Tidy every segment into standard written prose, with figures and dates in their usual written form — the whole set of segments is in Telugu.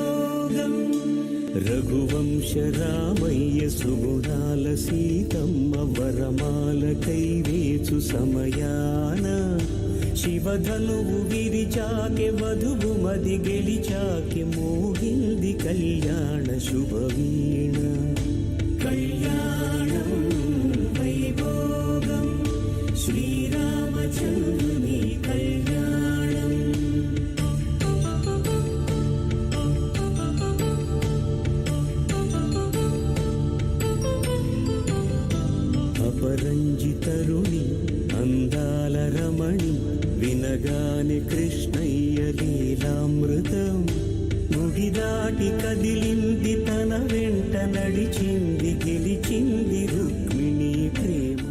వైభోగం రఘువంశ రామయ్య సుగుణాల సీతమ్మ వరమాల కైవేచు సమయాన శివధనువు విరిచాకె వధువు మది గెలిచాకె మోగింది కళ్యాణ శుభవీణ కళ్యాణం వైభోగం శ్రీరామచంద్రుని కళ్యాణం అపరంజితరుణి అందాల రమణి వినగానే కృష్ణయ్య లీలామృతం గుడి దాటి కదిలింది తన వెంట నడిచింది గెలిచింది రుక్మిణి ప్రేమాయణం.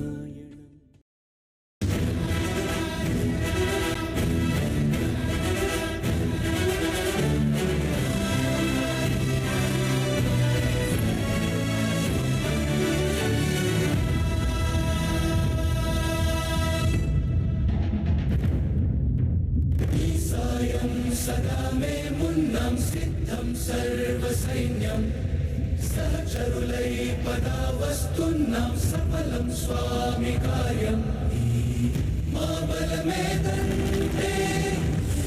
सदा मे मुन्नं सिद्धं सर्वसैन्यं सहचरुलै पदावस्तुन्नां सफलं स्वामि कार्यं मा बलमेदन्ते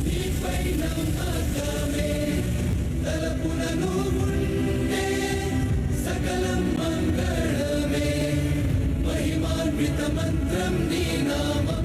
నీపైనం ఆగమే తలపునను ఉండే సకలం మంగళమే మహిమాన్విత మంత్రం నీ నామం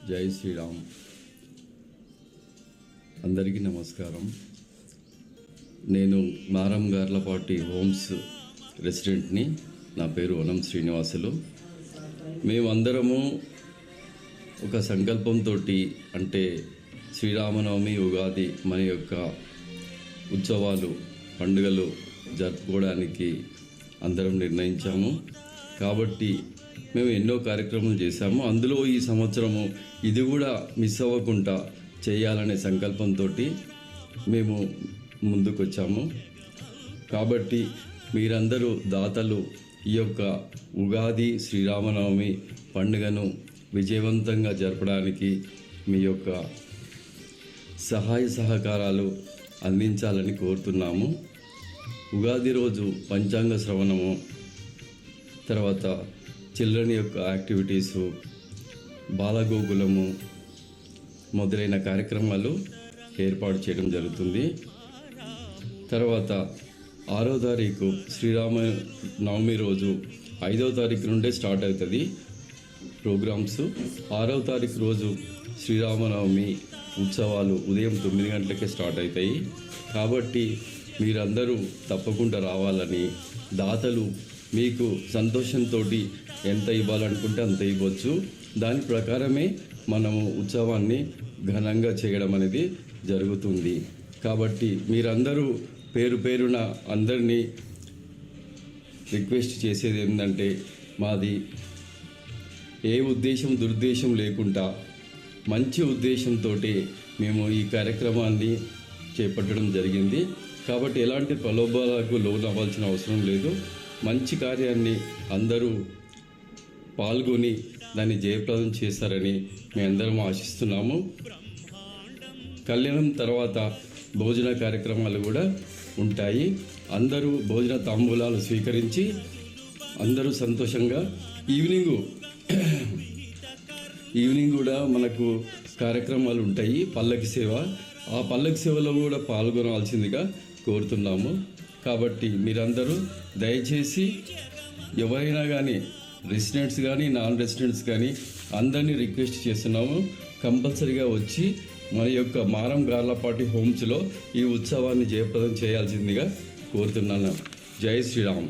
జై శ్రీరామ్. అందరికీ నమస్కారం. నేను మారం గార్లపాటి హోమ్స్ రెసిడెంట్ని. నా పేరు వనం శ్రీనివాసులు. మేమందరము ఒక సంకల్పంతో, అంటే శ్రీరామనవమి, ఉగాది మన యొక్క ఉత్సవాలు, పండుగలు జరుపుకోవడానికి అందరం నిర్ణయించాము. కాబట్టి మేము ఎన్నో కార్యక్రమాలు చేశాము. అందులో ఈ సంవత్సరము ఇది కూడా మిస్ అవ్వకుండా చేయాలనే సంకల్పంతో మేము ముందుకొచ్చాము. కాబట్టి మీరందరూ దాతలు ఈ యొక్క ఉగాది శ్రీరామనవమి పండుగను విజయవంతంగా జరపడానికి మీ యొక్క సహాయ సహకారాలు అందించాలని కోరుతున్నాము. ఉగాది రోజు పంచాంగ శ్రవణము, తర్వాత చిల్డ్రన్ యొక్క యాక్టివిటీసు, బాలగోకులము మొదలైన కార్యక్రమాలు ఏర్పాటు చేయడం జరుగుతుంది. తర్వాత 6వ తారీఖు శ్రీరామ నవమి రోజు 5వ తారీఖు నుండే స్టార్ట్ అవుతుంది ప్రోగ్రామ్స్. 6వ తారీఖు రోజు శ్రీరామనవమి ఉత్సవాలు ఉదయం 9 గంటలకే స్టార్ట్ అవుతాయి. కాబట్టి మీరందరూ తప్పకుండా రావాలని, దాతలు మీకు సంతోషంతో ఎంత ఇవ్వాలనుకుంటే అంత ఇవ్వచ్చు. దాని ప్రకారమే మనము ఉత్సవాన్ని ఘనంగా చేయడం అనేది జరుగుతుంది. కాబట్టి మీరందరూ పేరు పేరున అందరినీ రిక్వెస్ట్ చేసేది ఏంటంటే, మాది ఏ ఉద్దేశం దురుద్దేశం లేకుండా మంచి ఉద్దేశంతో మేము ఈ కార్యక్రమాన్ని చేపట్టడం జరిగింది. కాబట్టి ఎలాంటి ప్రలోభాలకు లోను అవ్వాల్సిన అవసరం లేదు. మంచి కార్యాన్ని అందరూ పాల్గొని దాన్ని జయప్రదం చేస్తారని మేము అందరం ఆశిస్తున్నాము. కళ్యాణం తర్వాత భోజన కార్యక్రమాలు కూడా ఉంటాయి. అందరూ భోజన తాంబూలాలు స్వీకరించి అందరూ సంతోషంగా ఈవినింగ్ కూడా మనకు కార్యక్రమాలు ఉంటాయి. పల్లకి సేవ, ఆ పల్లకి సేవలో కూడా పాల్గొనాల్సిందిగా కోరుతున్నాము. కాబట్టి మీరందరూ దయచేసి ఎవరైనా కానీ రెసిడెంట్స్ కానీ నాన్ రెసిడెంట్స్ కానీ అందరినీ రిక్వెస్ట్ చేస్తున్నాము, కంపల్సరీగా వచ్చి మన యొక్క మారం గార్లపాటి హోమ్స్లో ఈ ఉత్సవాన్ని జయప్రదం చేయాల్సిందిగా కోరుతున్నాను. జై శ్రీరామ్.